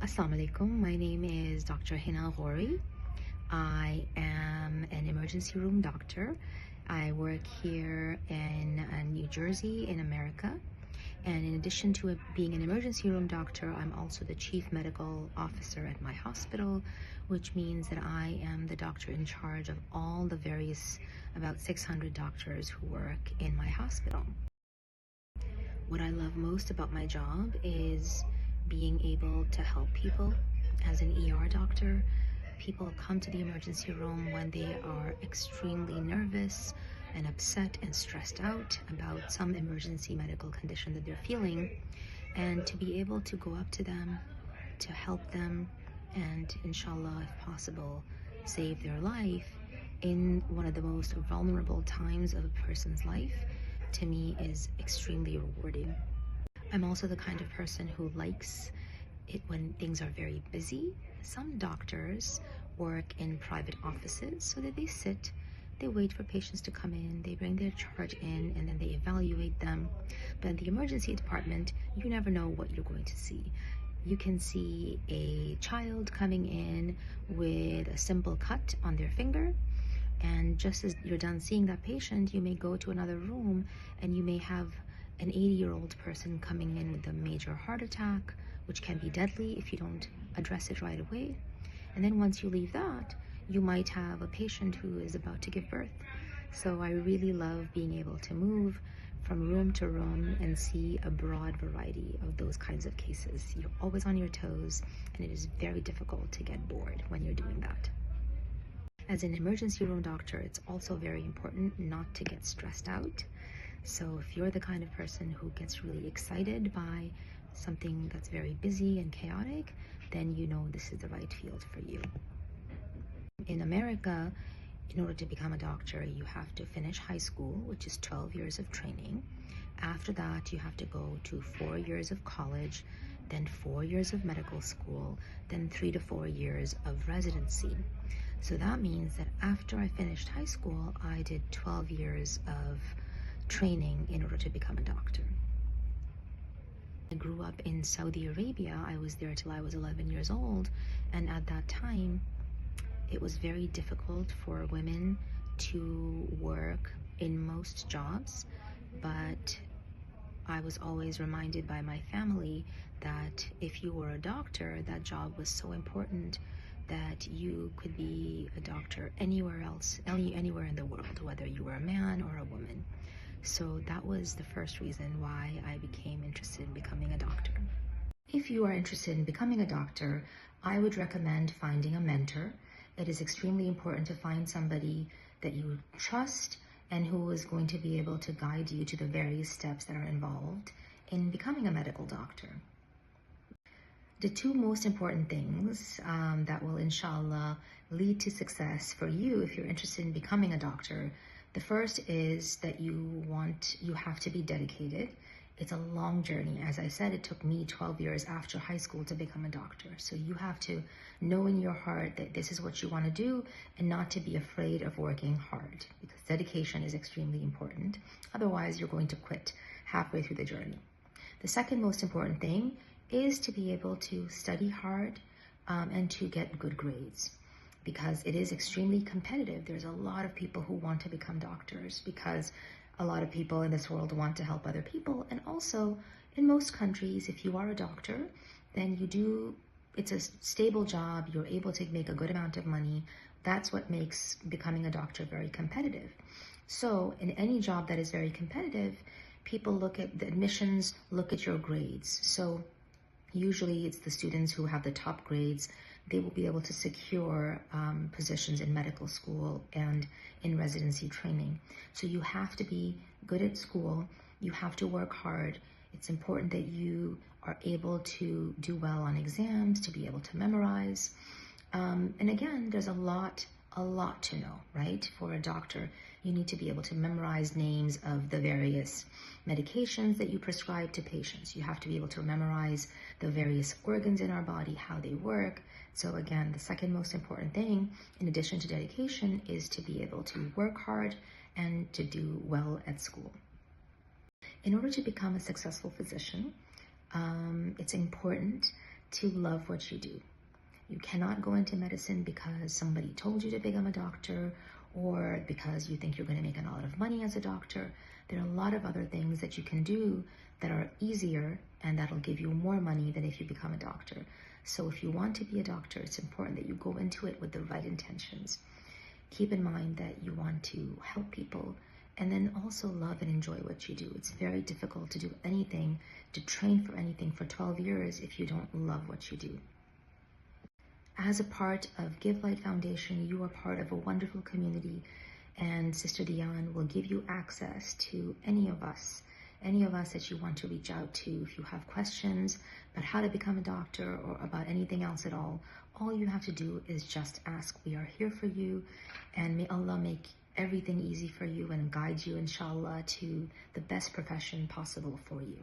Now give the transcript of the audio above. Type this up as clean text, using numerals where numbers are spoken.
Assalamu alaikum. My name is Dr. Hina Ghory. I am an emergency room doctor. I work here in New Jersey in America. And in addition to being an emergency room doctor, I'm also the chief medical officer at my hospital, which means that I am the doctor in charge of all the various about 600 doctors who work in my hospital. What I love most about my job is being able to help people. As an ER doctor, people come to the emergency room when they are extremely nervous and upset and stressed out about some emergency medical condition that they're feeling. And to be able to go up to them, to help them, and inshallah, if possible, save their life in one of the most vulnerable times of a person's life, to me is extremely rewarding. I'm also the kind of person who likes it when things are very busy. Some doctors work in private offices so that they sit, they wait for patients to come in, they bring their chart in, and then they evaluate them. But in the emergency department, you never know what you're going to see. You can see a child coming in with a simple cut on their finger, and just as you're done seeing that patient, you may go to another room and you may have an 80-year-old person coming in with a major heart attack, which can be deadly if you don't address it right away. And then once you leave that, you might have a patient who is about to give birth. So I really love being able to move from room to room and see a broad variety of those kinds of cases. You're always on your toes, and it is very difficult to get bored when you're doing that. As an emergency room doctor, it's also very important not to get stressed out. So if you're the kind of person who gets really excited by something that's very busy and chaotic, then you know this is the right field for you. In America, in order to become a doctor, you have to finish high school, which is 12 years of training. After that, you have to go to 4 years of college, then 4 years of medical school, then 3 to 4 years of residency. So that means that after I finished high school, I did 12 years of training in order to become a doctor. I grew up in Saudi Arabia. I was there till I was 11 years old, and at that time, it was very difficult for women to work in most jobs, but I was always reminded by my family that if you were a doctor, that job was so important that you could be a doctor anywhere else, anywhere in the world, whether you were a man or a woman. So that was the first reason why I became interested in becoming a doctor. If you are interested in becoming a doctor, I would recommend finding a mentor. It is extremely important to find somebody that you trust and who is going to be able to guide you to the various steps that are involved in becoming a medical doctor. The two most important things that will inshallah lead to success for you if you're interested in becoming a doctor, the first is that you have to be dedicated. It's a long journey. As I said, it took me 12 years after high school to become a doctor. So you have to know in your heart that this is what you want to do and not to be afraid of working hard, because dedication is extremely important. Otherwise, you're going to quit halfway through the journey. The second most important thing is to be able to study hard and to get good grades, because it is extremely competitive. There's a lot of people who want to become doctors because a lot of people in this world want to help other people. And also in most countries, if you are a doctor, then it's a stable job. You're able to make a good amount of money. That's what makes becoming a doctor very competitive. So in any job that is very competitive, people look at the admissions, look at your grades. So usually it's the students who have the top grades. They will be able to secure positions in medical school and in residency training. So you have to be good at school. You have to work hard. It's important that you are able to do well on exams, to be able to memorize. And again, there's a lot to know, right? For a doctor, you need to be able to memorize names of the various medications that you prescribe to patients. You have to be able to memorize the various organs in our body, how they work. So again, the second most important thing, in addition to dedication, is to be able to work hard and to do well at school. In order to become a successful physician, it's important to love what you do. You cannot go into medicine because somebody told you to become a doctor or because you think you're going to make a lot of money as a doctor. There are a lot of other things that you can do that are easier and that'll give you more money than if you become a doctor. So if you want to be a doctor, it's important that you go into it with the right intentions. Keep in mind that you want to help people and then also love and enjoy what you do. It's very difficult to do anything, to train for anything for 12 years if you don't love what you do. As a part of Give Light Foundation, you are part of a wonderful community, and Sister Diane will give you access to any of us that you want to reach out to. If you have questions about how to become a doctor or about anything else at all you have to do is just ask. We are here for you, and may Allah make everything easy for you and guide you, inshallah, to the best profession possible for you.